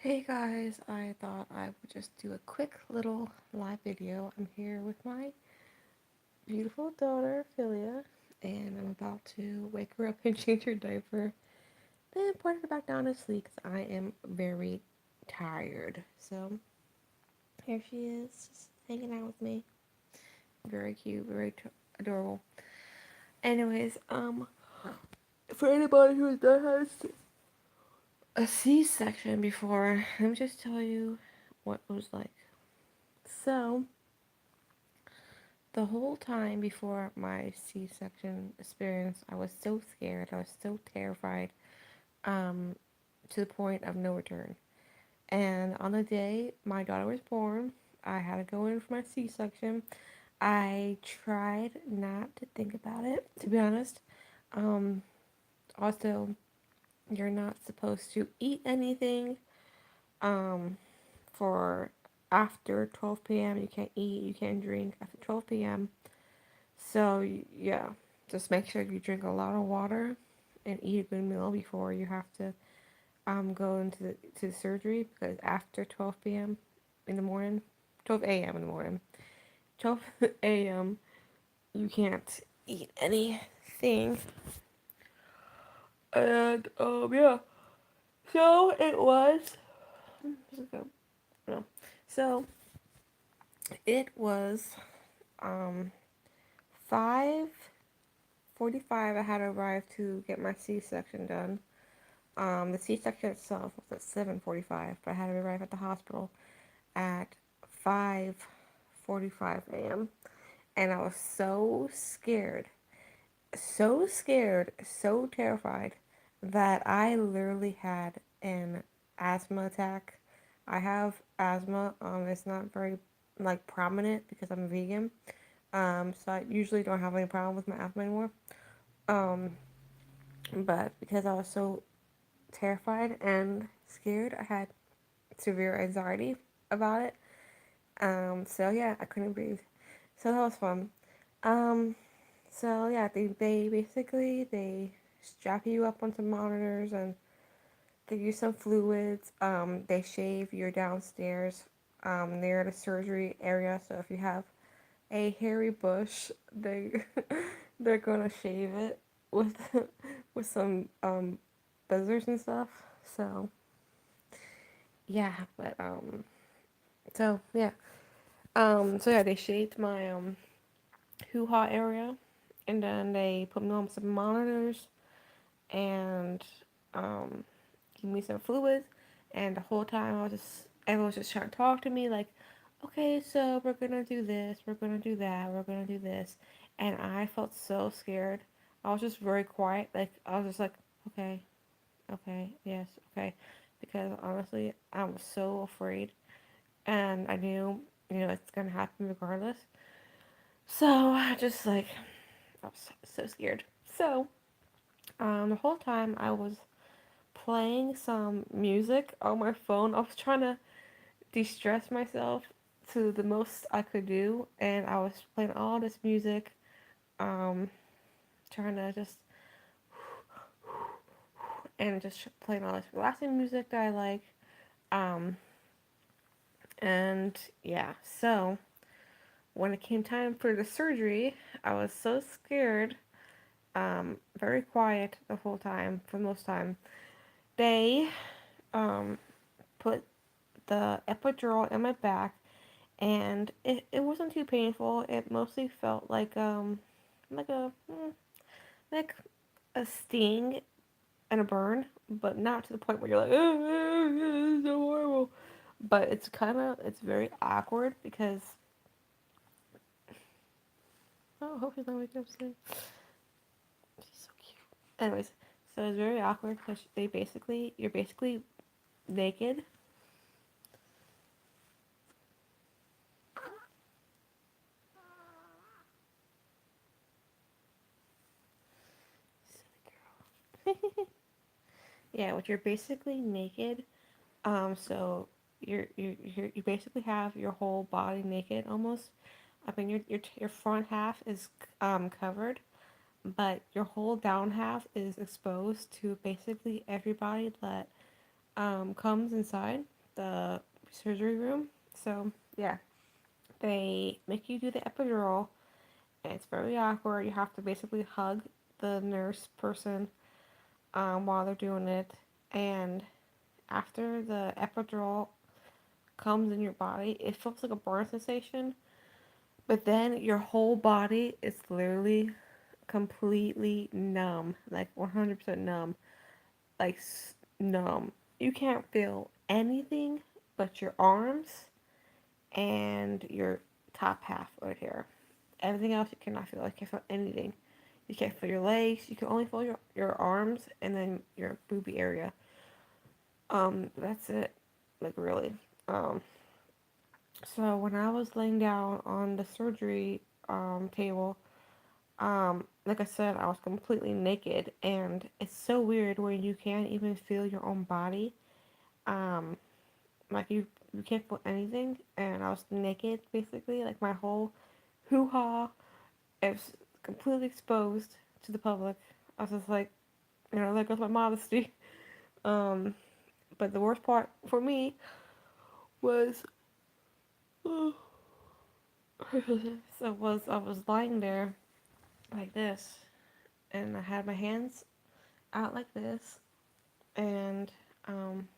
Hey guys, I thought I would just do a quick little live video. I'm here with my beautiful daughter, Philia, and I'm about to wake her up and change her diaper, then put her back down to sleep because I am very tired. So here she is, just hanging out with me. Very cute, very adorable. Anyways, for anybody who's not had a C-section before, let me just tell you what it was like. So, the whole time before my C-section experience, I was so scared. I was so terrified, um, to the point of no return. And on the day my daughter was born, I had to go in for my C-section. I tried not to think about it, to be honest. Um, Also, you're not supposed to eat anything, um, for after 12 p.m. You can't eat, you can't drink after 12 p.m. So, yeah, just make sure you drink a lot of water and eat a good meal before you have to go into the surgery, because after 12 p.m. in the morning, 12 a.m. in the morning, 12 a.m. you can't eat anything. And yeah. So it was no. So it was um 5:45. I had to arrive to get my C-section done. The C-section itself was at 7:45, but I had to arrive at the hospital at 5:45 a.m. And I was so scared, so terrified that I literally had an asthma attack. I have asthma. It's not very like prominent because I'm vegan. So I usually don't have any problem with my asthma anymore. Um, but because I was so terrified and scared, I had severe anxiety about it. So yeah, I couldn't breathe. So that was fun. Um, so yeah, they basically they strap you up on some monitors and give you some fluids. They shave your downstairs near the surgery area. So if you have a hairy bush, they're gonna shave it with with some buzzers and stuff. So yeah, but so yeah, they shaved my hoo-ha area, and then they put me on some monitors and um, give me some fluids. And the whole time everyone was just trying to talk to me like, okay, so we're gonna do this, we're gonna do that, we're gonna do this, and I felt so scared. I was just very quiet. Like I was just like, okay, okay, yes, okay, because honestly, I was so afraid, and I knew, it's gonna happen regardless. So I just like I was so scared. So, the whole time I was playing some music on my phone. I was trying to de-stress myself to the most I could do, and I was playing all this music, um, trying to just playing all this relaxing music that I like. Um, and yeah, so when it came time for the surgery, I was so scared. Very quiet the whole time for the most time. They um put the epidural in my back, and it wasn't too painful. It mostly felt like like a sting and a burn, but not to the point where you're like, oh, it's so horrible. But it's very awkward because, oh, I hope she's not waking up soon. She's so cute. Anyways, so it's very awkward because you're basically naked. Silly girl. Yeah, but you're basically naked. So you basically have your whole body naked almost. I mean, your front half is covered, but your whole down half is exposed to basically everybody that comes inside. the surgery room. So yeah, they make you do the epidural, and it's very awkward. You have to basically hug the nurse person while they're doing it, and after the epidural comes in your body, it feels like a burn sensation, but then your whole body is literally completely numb, like 100% numb, like numb. You can't feel anything but your arms and your top half right here. Everything else you cannot feel. You can't feel anything. You can't feel your legs. You can only feel your arms and then your boobie area. That's it. Like really. Um, so when I was laying down on the surgery table, like I said, I was completely naked, and it's so weird when you can't even feel your own body. Um, like you can't feel anything, and I was naked basically, like my whole hoo ha is completely exposed to the public. I was just like, there goes my modesty. Um, but the worst part for me was, I was lying there like this, and I had my hands out like this, and um,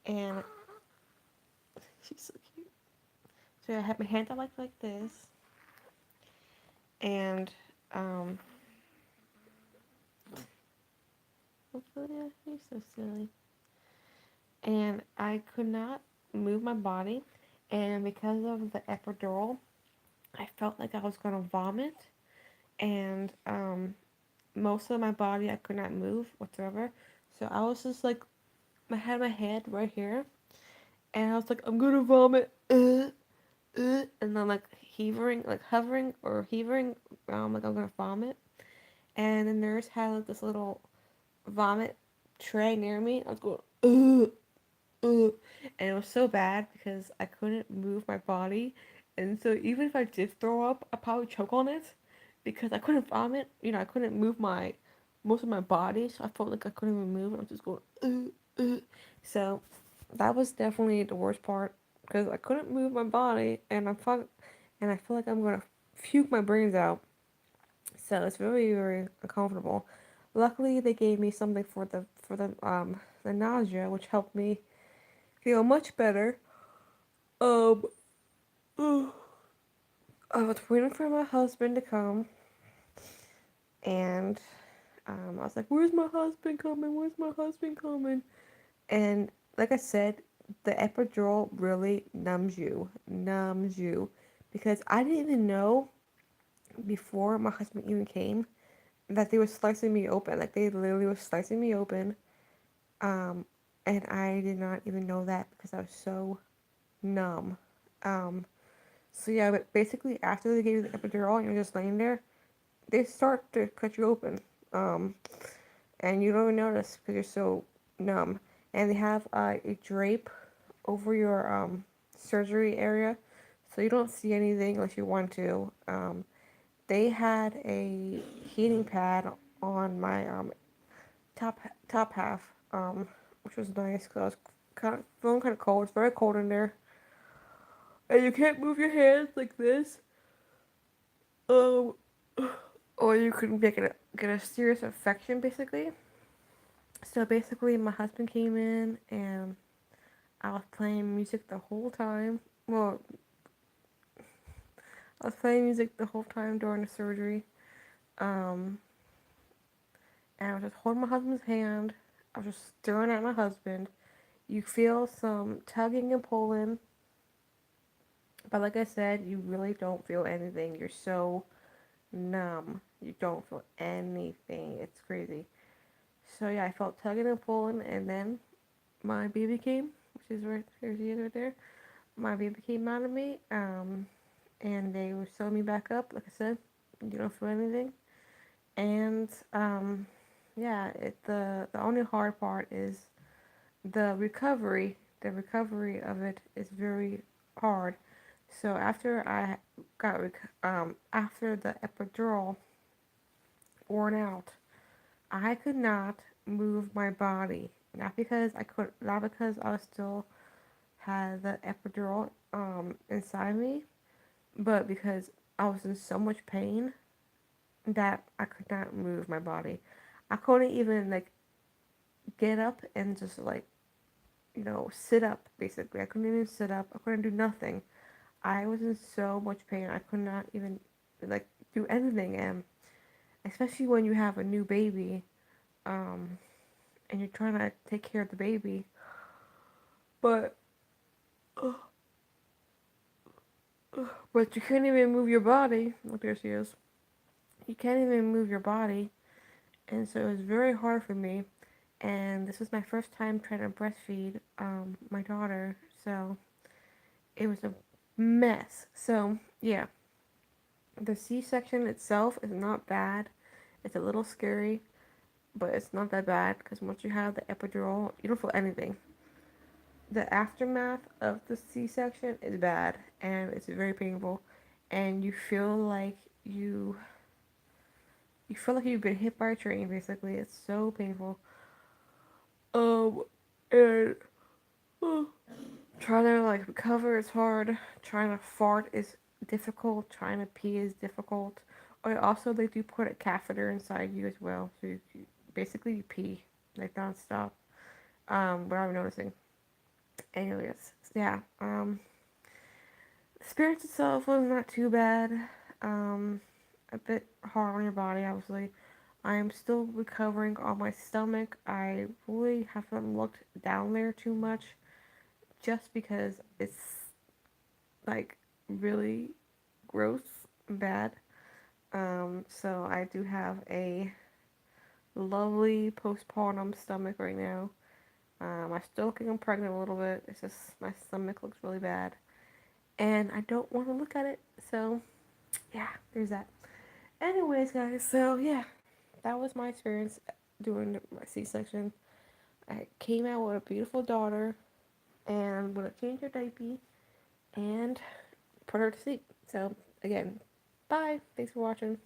and she's so cute. So I had my hands out like this, and um, hopefully, he's so silly. And I could not move my body, and because of the epidural, I felt like I was gonna vomit, and most of my body I could not move whatsoever. So I was just like, I had my head right here, and I was like, I'm gonna vomit, and then like heaving, like hovering or heaving, like I'm gonna vomit. And the nurse had like this little vomit tray near me. I was going, and it was so bad because I couldn't move my body, and so even if I did throw up, I'd probably choke on it because I couldn't vomit. I couldn't move my most of my body, so I felt like I couldn't even move. And I was just going, so that was definitely the worst part because I couldn't move my body, and I feel like I'm gonna puke my brains out. So it's very very uncomfortable. Luckily, they gave me something for the nausea, which helped me feel much better. Um, I was waiting for my husband to come, and I was like, "Where's my husband coming? Where's my husband coming?" And like I said, the epidural really numbs you, because I didn't even know before my husband even came that they were slicing me open. Like they literally were slicing me open, um, and I did not even know that because I was so numb. Um, So yeah, but basically after they give you the epidural and you're just laying there, they start to cut you open, um, and you don't even notice because you're so numb. And they have a drape over your surgery area, so you don't see anything unless you want to. They had a heating pad on my top top half, which was nice because I was feeling kind of cold. It's very cold in there, and you can't move your hands like this. Um, or you could get a serious infection basically. So basically, my husband came in and I was playing music the whole time. Well, I was playing music the whole time during the surgery. Um, and I was just holding my husband's hand. I was just staring at my husband. You feel some tugging and pulling, but like I said, you really don't feel anything. You're so numb. You don't feel anything. It's crazy. So yeah, I felt tugging and pulling, and then my baby came, which is right here's the right there. My baby came out of me, and they were sewing me back up. Like I said, you don't feel anything, and yeah, the only hard part is the recovery. The recovery of it is very hard. So after the epidural worn out, I could not move my body. not because I was still had the epidural inside me, but because I was in so much pain that I could not move my body. I couldn't even like get up and just like, sit up basically. I couldn't even sit up. I couldn't do nothing. I was in so much pain. I could not even like do anything, and especially when you have a new baby, um, and you're trying to take care of the baby, but but you can't even move your body. Look, there she is. You can't even move your body, and so it was very hard for me. And this was my first time trying to breastfeed my daughter, so it was a mess. So yeah, the C-section itself is not bad. It's a little scary, but it's not that bad because once you have the epidural, you don't feel anything. The aftermath of the C-section is bad and it's very painful, and you you feel like you've been hit by a train. Basically, it's so painful. Um, and uh, trying to like recover is hard. Trying to fart is difficult. Trying to pee is difficult. Or also they do put a catheter inside you as well, so basically you pee like nonstop. Without noticing. Anyways, yeah. The experience itself was not too bad. Um, a bit hard on your body, obviously. I am still recovering on my stomach. I really haven't looked down there too much, just because it's like really gross and bad. So I do have a lovely postpartum stomach right now. I still think I'm pregnant a little bit. It's just my stomach looks really bad, and I don't want to look at it. So yeah, there's that. Anyways, guys, so yeah, that was my experience doing my C-section. I came out with a beautiful daughter and with a change her diaper and put her to sleep. So again, bye. Thanks for watching.